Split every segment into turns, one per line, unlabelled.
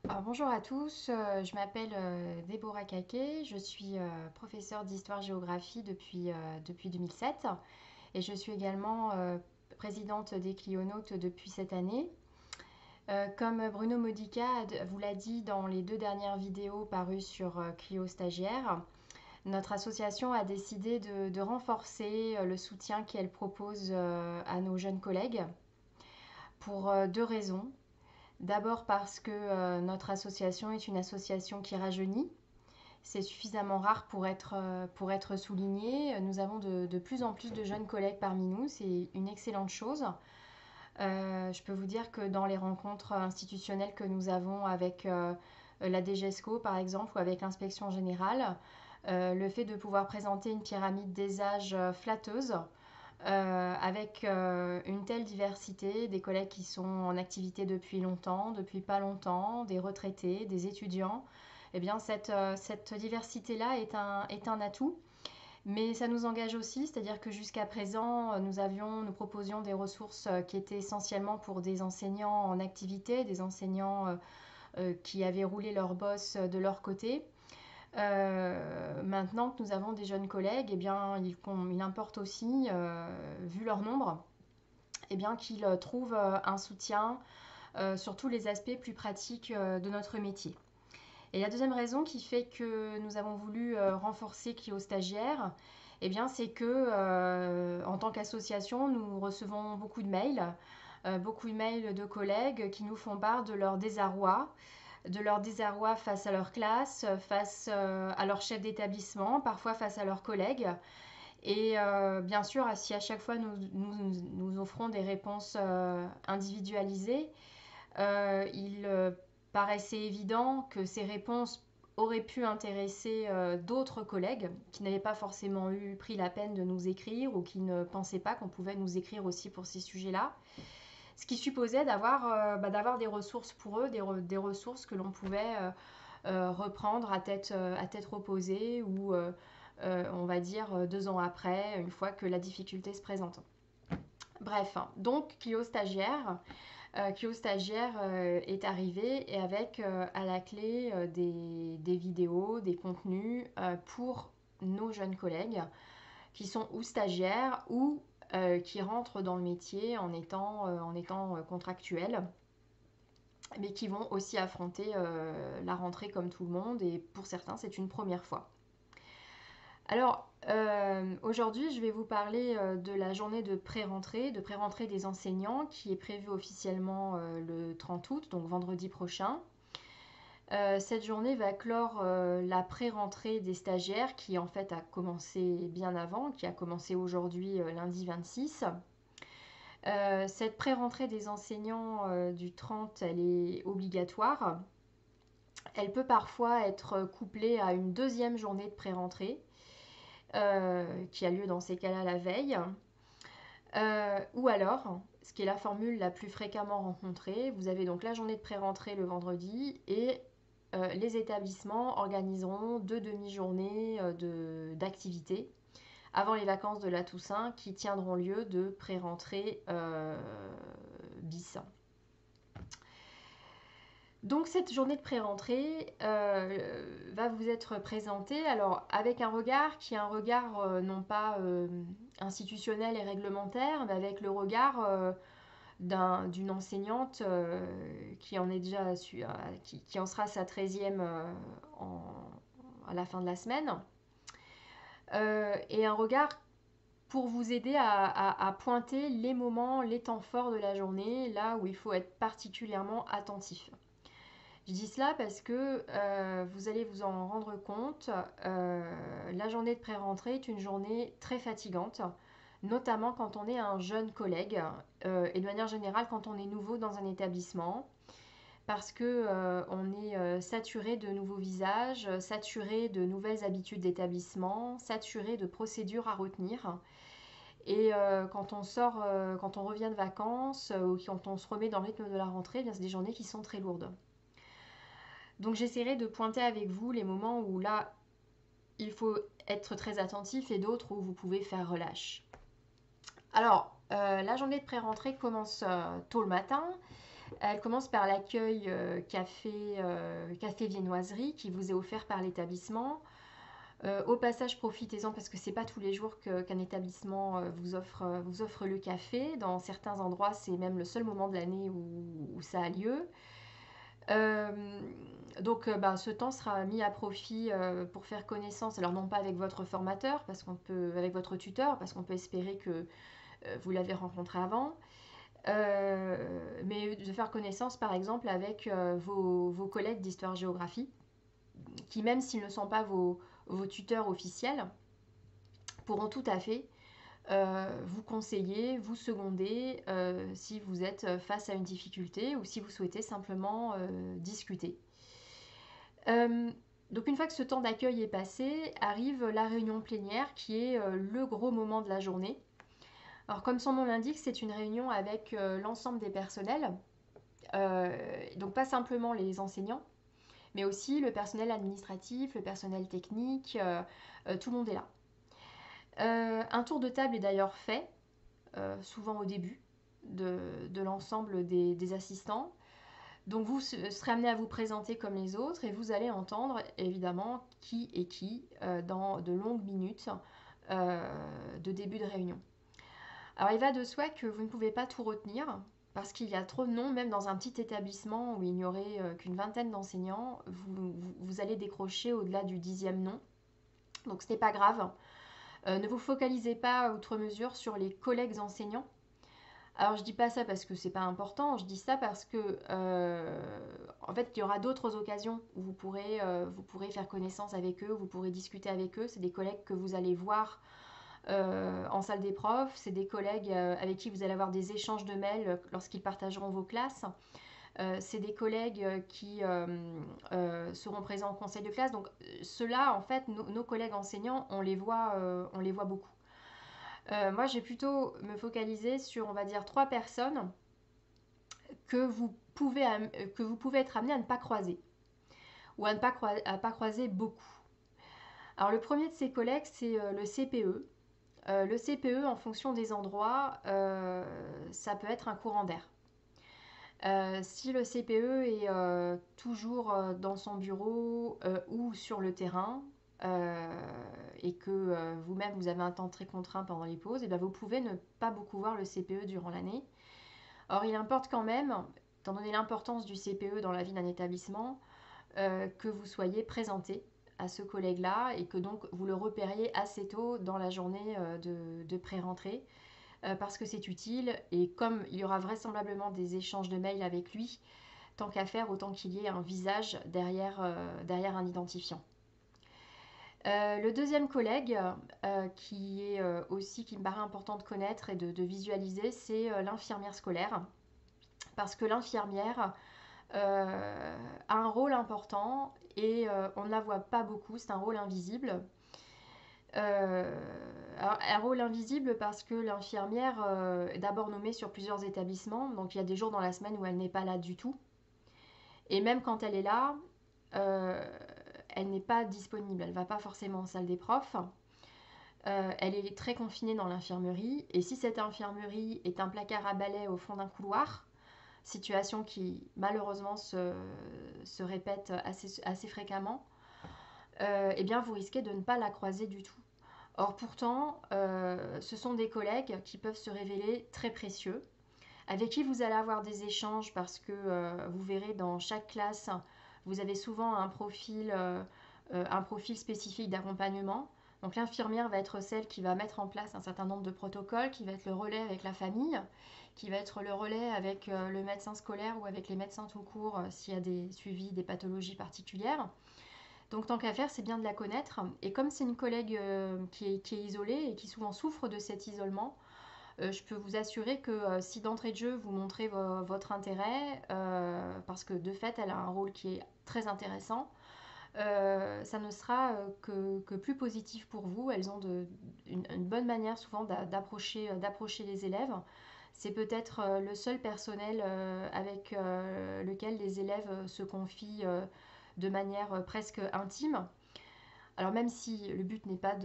Alors, bonjour à tous, je m'appelle Déborah Caquet, je suis professeure d'histoire-géographie depuis 2007 et je suis également présidente des Clionautes depuis cette année. Comme Bruno Modica vous l'a dit dans les deux dernières vidéos parues sur Clio Stagiaire, notre association a décidé de renforcer le soutien qu'elle propose à nos jeunes collègues pour deux raisons. D'abord parce que notre association est une association qui rajeunit. C'est suffisamment rare pour être souligné. Nous avons de plus en plus de jeunes collègues parmi nous. C'est une excellente chose. Je peux vous dire que dans les rencontres institutionnelles que nous avons avec la DGESCO, par exemple, ou avec l'inspection générale, le fait de pouvoir présenter une pyramide des âges flatteuse, avec une telle diversité, des collègues qui sont en activité depuis longtemps, depuis pas longtemps, des retraités, des étudiants, eh bien cette diversité-là est un atout. Mais ça nous engage aussi, c'est-à-dire que jusqu'à présent, nous proposions des ressources qui étaient essentiellement pour des enseignants en activité, des enseignants qui avaient roulé leur boss de leur côté. Maintenant que nous avons des jeunes collègues, eh bien, il importe aussi, vu leur nombre, eh bien, qu'ils trouvent un soutien sur tous les aspects plus pratiques de notre métier. Et la deuxième raison qui fait que nous avons voulu renforcer Clio Stagiaire, eh bien, c'est que en tant qu'association, nous recevons beaucoup de mails de collègues qui nous font part de leur désarroi face à leur classe, face à leur chef d'établissement, parfois face à leurs collègues. Et bien sûr, si à chaque fois nous offrons des réponses individualisées, il paraissait évident que ces réponses auraient pu intéresser d'autres collègues qui n'avaient pas forcément pris la peine de nous écrire ou qui ne pensaient pas qu'on pouvait nous écrire aussi pour ces sujets-là. Ce qui supposait d'avoir des ressources pour eux, des ressources que l'on pouvait reprendre à tête reposée ou on va dire 2 ans après, une fois que la difficulté se présente. Bref, donc Clio Stagiaire est arrivé et avec à la clé des vidéos, des contenus pour nos jeunes collègues qui sont ou stagiaires ou qui rentrent dans le métier en étant contractuels, mais qui vont aussi affronter la rentrée comme tout le monde et pour certains c'est une première fois. Alors, aujourd'hui, je vais vous parler de la journée de pré-rentrée des enseignants qui est prévue officiellement le 30 août, donc vendredi prochain. Cette journée va clore la pré-rentrée des stagiaires qui en fait a commencé bien avant, qui a commencé aujourd'hui lundi 26. Cette pré-rentrée des enseignants du 30, elle est obligatoire. Elle peut parfois être couplée à une deuxième journée de pré-rentrée qui a lieu dans ces cas-là la veille. Ou alors, ce qui est la formule la plus fréquemment rencontrée, vous avez donc la journée de pré-rentrée le vendredi et les établissements organiseront deux demi-journées d'activité avant les vacances de la Toussaint qui tiendront lieu de pré-rentrée bis. Donc cette journée de pré-rentrée va vous être présentée alors avec un regard qui est un regard non pas institutionnel et réglementaire, mais avec le regard d'une enseignante qui en est déjà qui en sera sa 13e à la fin de la semaine. Et un regard pour vous aider à pointer les moments, les temps forts de la journée, là où il faut être particulièrement attentif. Je dis cela parce que vous allez vous en rendre compte, la journée de pré-rentrée est une journée très fatigante, notamment quand on est un jeune collègue et de manière générale quand on est nouveau dans un établissement, parce que on est saturé de nouveaux visages, saturé de nouvelles habitudes d'établissement, saturé de procédures à retenir. Et quand on revient de vacances ou quand on se remet dans le rythme de la rentrée, eh bien c'est des journées qui sont très lourdes. Donc j'essaierai de pointer avec vous les moments où là, il faut être très attentif et d'autres où vous pouvez faire relâche. Alors, la journée de pré-rentrée commence tôt le matin. Elle commence par l'accueil café viennoiserie qui vous est offert par l'établissement. Au passage, profitez-en parce que c'est pas tous les jours qu'un établissement vous offre le café. Dans certains endroits, c'est même le seul moment de l'année où ça a lieu. Euh, donc, ce temps sera mis à profit pour faire connaissance, alors non pas avec votre formateur, avec votre tuteur, parce qu'on peut espérer que vous l'avez rencontré avant, mais de faire connaissance par exemple avec vos collègues d'histoire-géographie, qui même s'ils ne sont pas vos tuteurs officiels, pourront tout à fait vous conseiller, vous seconder si vous êtes face à une difficulté ou si vous souhaitez simplement discuter. Euh, donc une fois que ce temps d'accueil est passé, arrive la réunion plénière qui est le gros moment de la journée. Alors comme son nom l'indique, c'est une réunion avec l'ensemble des personnels, donc pas simplement les enseignants, mais aussi le personnel administratif, le personnel technique, tout le monde est là. Un tour de table est d'ailleurs fait, souvent au début, de l'ensemble des assistants. Donc vous serez amené à vous présenter comme les autres et vous allez entendre évidemment qui est qui dans de longues minutes de début de réunion. Alors il va de soi que vous ne pouvez pas tout retenir parce qu'il y a trop de noms, même dans un petit établissement où il n'y aurait qu'une vingtaine d'enseignants, vous allez décrocher au-delà du 10e nom. Donc ce n'est pas grave. Ne vous focalisez pas outre mesure sur les collègues enseignants. Alors je dis pas ça parce que c'est pas important, je dis ça parce que en fait il y aura d'autres occasions où vous pourrez faire connaissance avec eux, vous pourrez discuter avec eux. C'est des collègues que vous allez voir en salle des profs, c'est des collègues avec qui vous allez avoir des échanges de mails lorsqu'ils partageront vos classes. C'est des collègues qui seront présents au conseil de classe. Donc ceux-là, en fait, nos collègues enseignants, on les voit beaucoup. Moi, j'ai plutôt me focaliser sur, on va dire, 3 personnes que vous pouvez être amené à ne pas croiser ou à ne pas, pas croiser beaucoup. Alors, le premier de ces collègues, c'est le CPE. Le CPE, en fonction des endroits, ça peut être un courant d'air. Si le CPE est toujours dans son bureau ou sur le terrain, et que vous-même vous avez un temps très contraint pendant les pauses, et bien vous pouvez ne pas beaucoup voir le CPE durant l'année. Or, il importe quand même, étant donné l'importance du CPE dans la vie d'un établissement, que vous soyez présenté à ce collègue-là et que donc vous le repériez assez tôt dans la journée de pré-rentrée parce que c'est utile et comme il y aura vraisemblablement des échanges de mails avec lui, tant qu'à faire, autant qu'il y ait un visage derrière un identifiant. Le deuxième collègue qui est aussi qui me paraît important de connaître et de visualiser, c'est l'infirmière scolaire. Parce que l'infirmière a un rôle important et on ne la voit pas beaucoup, c'est un rôle invisible. Alors, un rôle invisible parce que l'infirmière est d'abord nommée sur plusieurs établissements, donc il y a des jours dans la semaine où elle n'est pas là du tout. Et même quand elle est là, euh, elle n'est pas disponible, elle ne va pas forcément en salle des profs. Elle est très confinée dans l'infirmerie, et si cette infirmerie est un placard à balai au fond d'un couloir, situation qui malheureusement se répète assez fréquemment, eh bien vous risquez de ne pas la croiser du tout. Or pourtant, ce sont des collègues qui peuvent se révéler très précieux, avec qui vous allez avoir des échanges parce que vous verrez dans chaque classe, vous avez souvent un profil spécifique d'accompagnement. Donc l'infirmière va être celle qui va mettre en place un certain nombre de protocoles, qui va être le relais avec la famille, qui va être le relais avec le médecin scolaire ou avec les médecins tout court s'il y a des suivis, des pathologies particulières. Donc tant qu'à faire, c'est bien de la connaître. Et comme c'est une collègue qui est isolée et qui souvent souffre de cet isolement, je peux vous assurer que si d'entrée de jeu vous montrez votre intérêt, parce que de fait elle a un rôle qui est très intéressant, ça ne sera que plus positif pour vous. Elles ont une bonne manière souvent d'approcher les élèves. C'est peut-être le seul personnel avec lequel les élèves se confient de manière presque intime. Alors même si le but n'est pas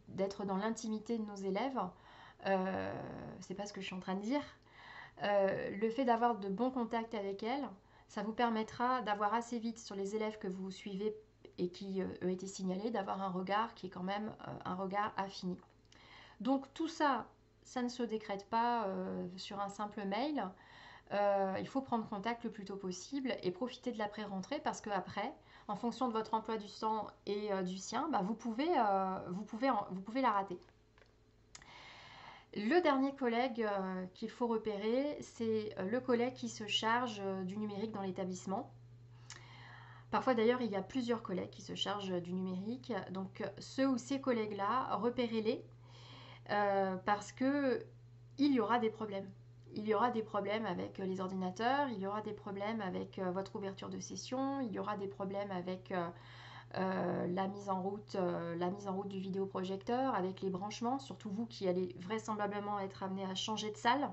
d'être dans l'intimité de nos élèves, c'est pas ce que je suis en train de dire, Le fait d'avoir de bons contacts avec elle, ça vous permettra d'avoir assez vite sur les élèves que vous suivez et qui ont été signalés, d'avoir un regard qui est quand même un regard affini. Donc tout ça, ça ne se décrète pas sur un simple mail. Il faut prendre contact le plus tôt possible et profiter de l'après-rentrée parce qu'après, en fonction de votre emploi du temps et du sien, bah, vous pouvez la rater. Le dernier collègue qu'il faut repérer, c'est le collègue qui se charge du numérique dans l'établissement. Parfois d'ailleurs, il y a plusieurs collègues qui se chargent du numérique. Donc ceux ou ces collègues-là, repérez-les parce que il y aura des problèmes. Il y aura des problèmes avec les ordinateurs, il y aura des problèmes avec votre ouverture de session, il y aura des problèmes avec la mise en route du vidéoprojecteur, avec les branchements, surtout vous qui allez vraisemblablement être amené à changer de salle.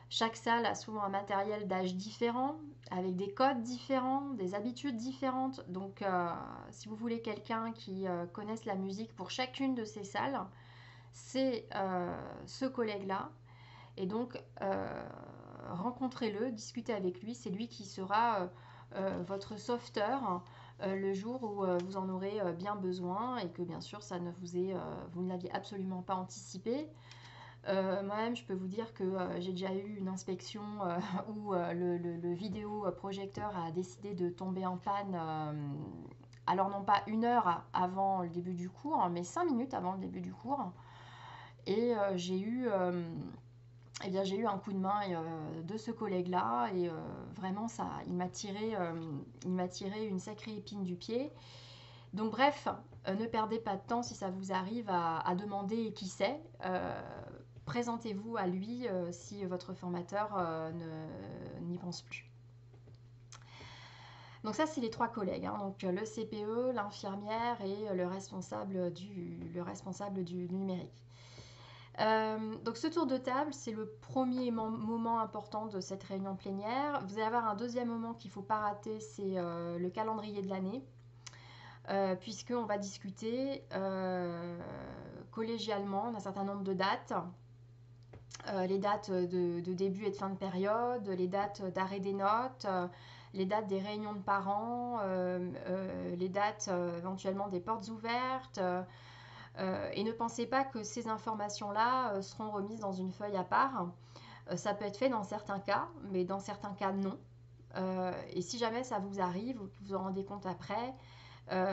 Chaque salle a souvent un matériel d'âge différent, avec des codes différents, des habitudes différentes. Donc si vous voulez quelqu'un qui connaisse la musique pour chacune de ces salles, c'est ce collègue-là. Et donc, rencontrez-le, discutez avec lui. C'est lui qui sera votre sauveteur le jour où vous en aurez bien besoin et que bien sûr, vous ne l'aviez absolument pas anticipé. Moi-même, je peux vous dire que j'ai déjà eu une inspection où le vidéoprojecteur a décidé de tomber en panne. Alors non pas 1 heure avant le début du cours, mais 5 minutes avant le début du cours. Et j'ai eu un coup de main de ce collègue-là et vraiment il m'a tiré une sacrée épine du pied. Donc bref, ne perdez pas de temps si ça vous arrive à demander qui c'est. Présentez-vous à lui si votre formateur n'y pense plus. Donc ça, c'est les 3 collègues, hein. Donc le CPE, l'infirmière et le responsable du numérique. Donc ce tour de table, c'est le premier moment important de cette réunion plénière. Vous allez avoir un deuxième moment qu'il ne faut pas rater, c'est le calendrier de l'année, puisqu'on va discuter collégialement d'un certain nombre de dates. Les dates de début et de fin de période, les dates d'arrêt des notes, les dates des réunions de parents, les dates éventuellement des portes ouvertes. Et ne pensez pas que ces informations-là seront remises dans une feuille à part. Ça peut être fait dans certains cas, mais dans certains cas non. Et si jamais ça vous arrive ou que vous vous en rendez compte après,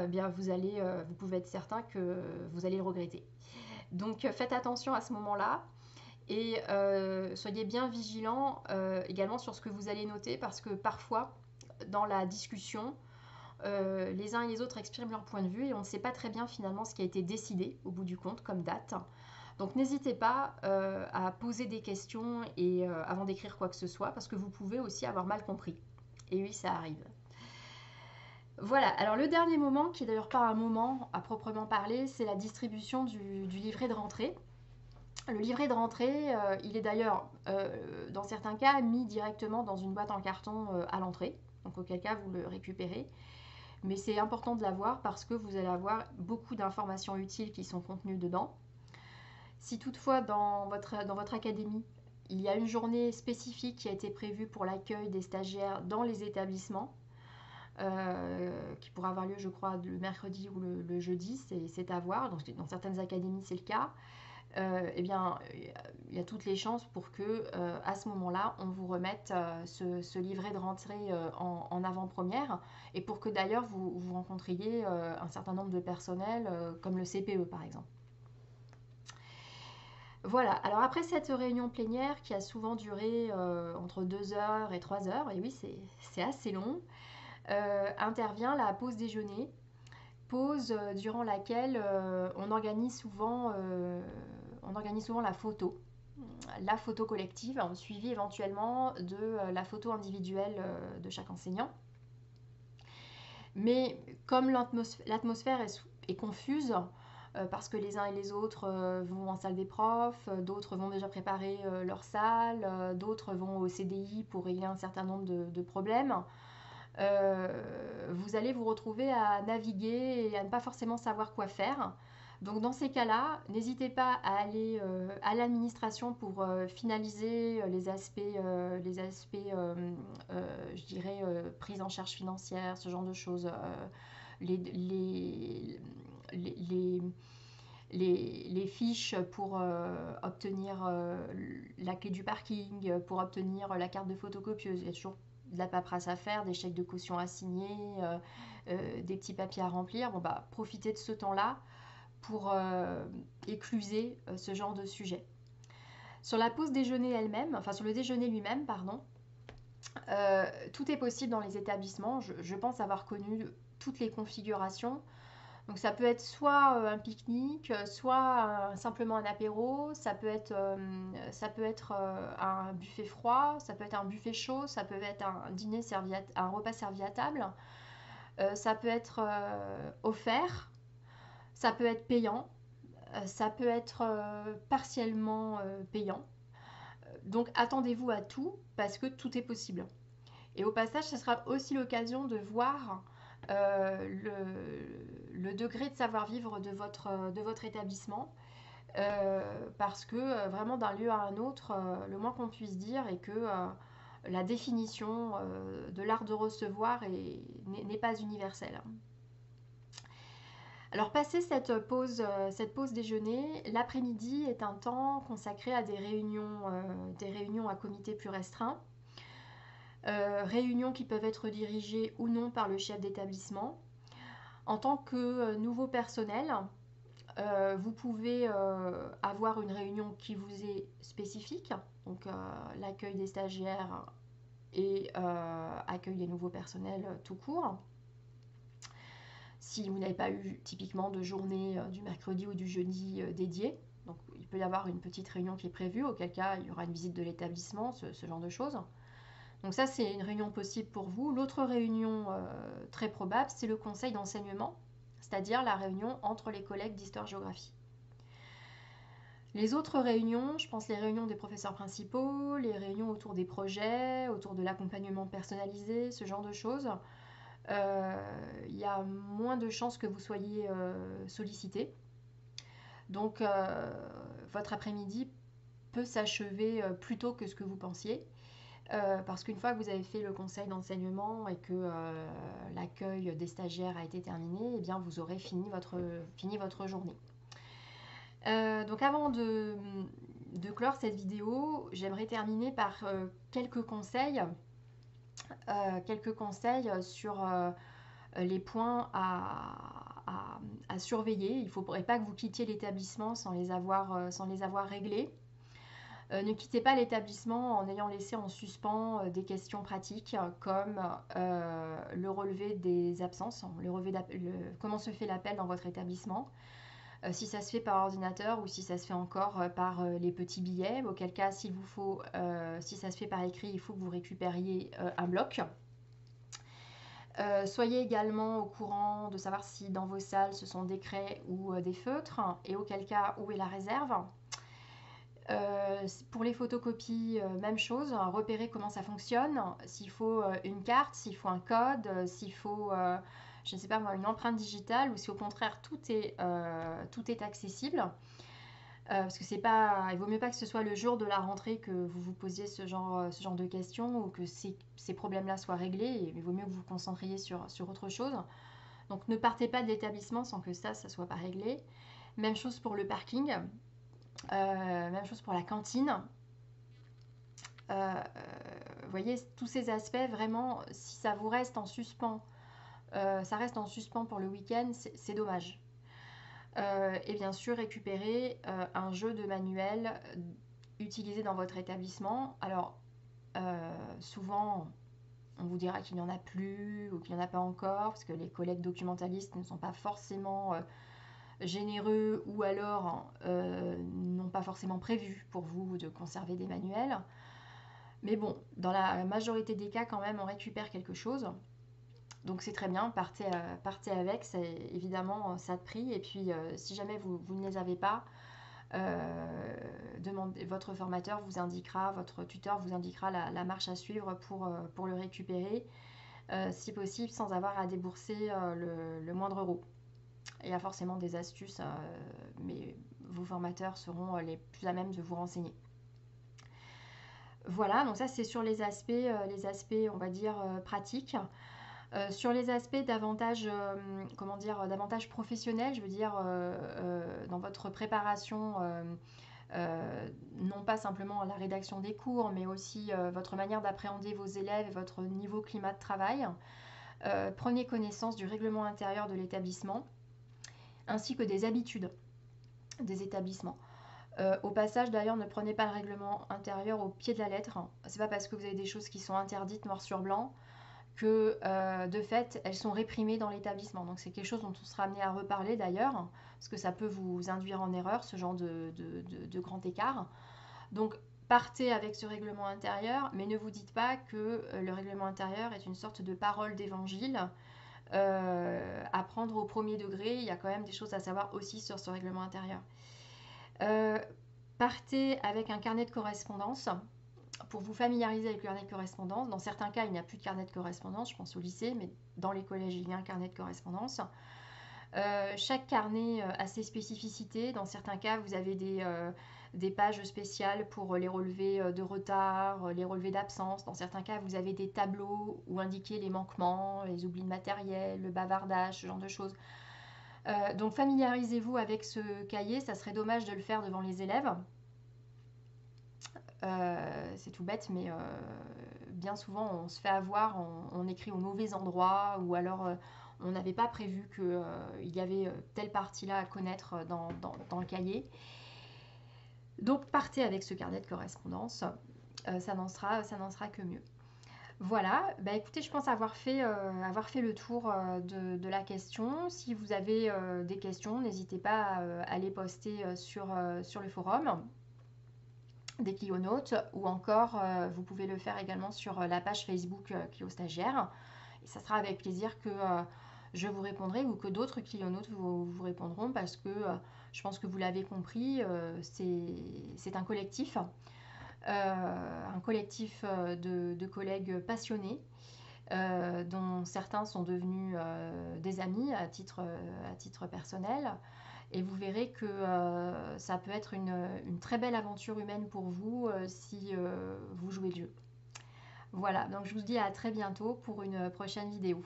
bien vous pouvez être certain que vous allez le regretter. Donc faites attention à ce moment-là. Et soyez bien vigilants également sur ce que vous allez noter parce que parfois, dans la discussion, les uns et les autres expriment leur point de vue et on ne sait pas très bien finalement ce qui a été décidé au bout du compte comme date. Donc n'hésitez pas à poser des questions et avant d'écrire quoi que ce soit parce que vous pouvez aussi avoir mal compris. Et oui, ça arrive. Voilà, alors le dernier moment, qui est d'ailleurs pas un moment à proprement parler, c'est la distribution du livret de rentrée. Le livret de rentrée, il est d'ailleurs, dans certains cas, mis directement dans une boîte en carton à l'entrée, donc auquel cas vous le récupérez. Mais c'est important de l'avoir parce que vous allez avoir beaucoup d'informations utiles qui sont contenues dedans. Si toutefois dans votre académie, il y a une journée spécifique qui a été prévue pour l'accueil des stagiaires dans les établissements, qui pourra avoir lieu je crois le mercredi ou le jeudi, c'est à voir, donc dans certaines académies c'est le cas. Eh bien, il y a toutes les chances pour que, à ce moment-là, on vous remette ce livret de rentrée en avant-première et pour que d'ailleurs vous rencontriez un certain nombre de personnels, comme le CPE par exemple. Voilà, alors après cette réunion plénière qui a souvent duré entre 2 heures et 3 heures, et oui, c'est assez long, intervient la pause déjeuner. Pause durant laquelle on organise souvent la photo collective, suivie éventuellement de la photo individuelle de chaque enseignant. Mais comme l'atmosphère est confuse, parce que les uns et les autres vont en salle des profs, d'autres vont déjà préparer leur salle, d'autres vont au CDI pour régler un certain nombre de problèmes, vous allez vous retrouver à naviguer et à ne pas forcément savoir quoi faire Donc dans ces cas-là, n'hésitez pas à aller à l'administration pour finaliser les aspects je dirais, prise en charge financière, ce genre de choses, les, les, les, les, les fiches pour obtenir la clé du parking, pour obtenir la carte de photocopieuse. Il y a toujours de la paperasse à faire, des chèques de caution à signer, des petits papiers à remplir. Bon, bah, profitez de ce temps-là pour écluser ce genre de sujet. Sur la pause déjeuner elle-même, enfin sur le déjeuner lui-même, pardon, tout est possible dans les établissements. Je pense avoir connu toutes les configurations. Donc ça peut être soit un pique-nique, soit simplement un apéro, ça peut être un buffet froid, ça peut être un buffet chaud, ça peut être un dîner un repas servi à table, ça peut être offert, ça peut être payant, ça peut être partiellement payant. Donc attendez-vous à tout parce que tout est possible. Et au passage, ce sera aussi l'occasion de voir le degré de savoir-vivre de votre établissement. Parce que vraiment d'un lieu à un autre, le moins qu'on puisse dire est que la définition de l'art de recevoir n'est pas universelle. Alors, passé cette pause déjeuner, l'après-midi est un temps consacré à des réunions à comité plus restreint, réunions qui peuvent être dirigées ou non par le chef d'établissement. En tant que nouveau personnel, vous pouvez avoir une réunion qui vous est spécifique, donc l'accueil des stagiaires et accueil des nouveaux personnels tout court. Si vous n'avez pas eu typiquement de journée du mercredi ou du jeudi dédiée. Donc il peut y avoir une petite réunion qui est prévue, auquel cas il y aura une visite de l'établissement, ce genre de choses. Donc ça c'est une réunion possible pour vous. L'autre réunion très probable, c'est le conseil d'enseignement, c'est-à-dire la réunion entre les collègues d'histoire-géographie. Les autres réunions, je pense les réunions des professeurs principaux, les réunions autour des projets, autour de l'accompagnement personnalisé, ce genre de choses, il y a moins de chances que vous soyez sollicité. Donc votre après-midi peut s'achever plus tôt que ce que vous pensiez. Parce qu'une fois que vous avez fait le conseil d'enseignement et que l'accueil des stagiaires a été terminé, eh bien vous aurez fini votre journée. Donc avant de clore cette vidéo, j'aimerais terminer par quelques conseils sur les points à surveiller. Il ne faudrait pas que vous quittiez l'établissement sans les avoir réglés. Ne quittez pas l'établissement en ayant laissé en suspens des questions pratiques comme le relevé des absences, comment se fait l'appel dans votre établissement, si ça se fait par ordinateur ou si ça se fait encore par les petits billets, auquel cas si ça se fait par écrit, il faut que vous récupériez un bloc. Soyez également au courant de savoir si dans vos salles ce sont des craies ou des feutres, et auquel cas où est la réserve. Pour les photocopies, même chose, repérer comment ça fonctionne, s'il faut une carte, s'il faut un code, s'il faut, je ne sais pas moi, une empreinte digitale, ou si au contraire tout est accessible. Parce que il vaut mieux pas que ce soit le jour de la rentrée que vous vous posiez ce genre de questions, ou que ces problèmes-là soient réglés, et il vaut mieux que vous vous concentriez sur autre chose. Donc ne partez pas de l'établissement sans que ça soit pas réglé. Même chose pour le parking. Même chose pour la cantine. Vous voyez, tous ces aspects, vraiment, si ça vous reste en suspens, ça reste en suspens pour le week-end, c'est dommage. Et bien sûr, récupérer un jeu de manuel utilisé dans votre établissement. Alors, souvent, on vous dira qu'il n'y en a plus ou qu'il n'y en a pas encore, parce que les collègues documentalistes ne sont pas forcément généreux, ou alors n'ont pas forcément prévu pour vous de conserver des manuels. Mais bon, dans la majorité des cas, quand même, on récupère quelque chose. Donc c'est très bien, partez avec, c'est évidemment ça de prix. Et puis si jamais vous ne les avez pas, votre formateur vous indiquera, votre tuteur vous indiquera la marche à suivre pour le récupérer, si possible sans avoir à débourser le moindre euro. Il y a forcément des astuces, mais vos formateurs seront les plus à même de vous renseigner. Voilà, donc ça c'est sur les aspects, on va dire, pratiques. Sur les aspects davantage, comment dire, davantage professionnels, je veux dire, dans votre préparation, non pas simplement à la rédaction des cours, mais aussi votre manière d'appréhender vos élèves et votre niveau climat de travail. Prenez connaissance du règlement intérieur de l'établissement, ainsi que des habitudes des établissements. Au passage, d'ailleurs, ne prenez pas le règlement intérieur au pied de la lettre. C'est pas parce que vous avez des choses qui sont interdites noir sur blanc que de fait elles sont réprimées dans l'établissement. Donc c'est quelque chose dont on sera amené à reparler d'ailleurs, parce que ça peut vous induire en erreur, ce genre de grand écart. Donc partez avec ce règlement intérieur, mais ne vous dites pas que le règlement intérieur est une sorte de parole d'évangile à prendre au premier degré. Il y a quand même des choses à savoir aussi sur ce règlement intérieur. Euh, Partez avec un carnet de correspondance pour vous familiariser avec le carnet de correspondance. Dans certains cas, il n'y a plus de carnet de correspondance, je pense au lycée, mais dans les collèges, il y a un carnet de correspondance. Chaque carnet a ses spécificités. Dans certains cas, vous avez des pages spéciales pour les relevés de retard, les relevés d'absence. Dans certains cas, vous avez des tableaux où indiquer les manquements, les oublis de matériel, le bavardage, ce genre de choses. Donc familiarisez-vous avec ce cahier, ça serait dommage de le faire devant les élèves. C'est tout bête, mais bien souvent on se fait avoir, on écrit au mauvais endroit, ou alors on n'avait pas prévu qu'il y avait telle partie-là à connaître dans le cahier. Donc partez avec ce carnet de correspondance, ça n'en sera que mieux. Voilà, bah écoutez, je pense avoir fait le tour de la question. Si vous avez des questions, n'hésitez pas à les poster sur le forum des clionautes, ou encore vous pouvez le faire également sur la page Facebook Clio Stagiaire. Et ça sera avec plaisir que je vous répondrai, ou que d'autres clionautes vous répondront, parce que je pense que vous l'avez compris, c'est un collectif de collègues passionnés, dont certains sont devenus des amis à titre personnel. Et vous verrez que ça peut être une très belle aventure humaine pour vous si vous jouez le jeu. Voilà, donc je vous dis à très bientôt pour une prochaine vidéo.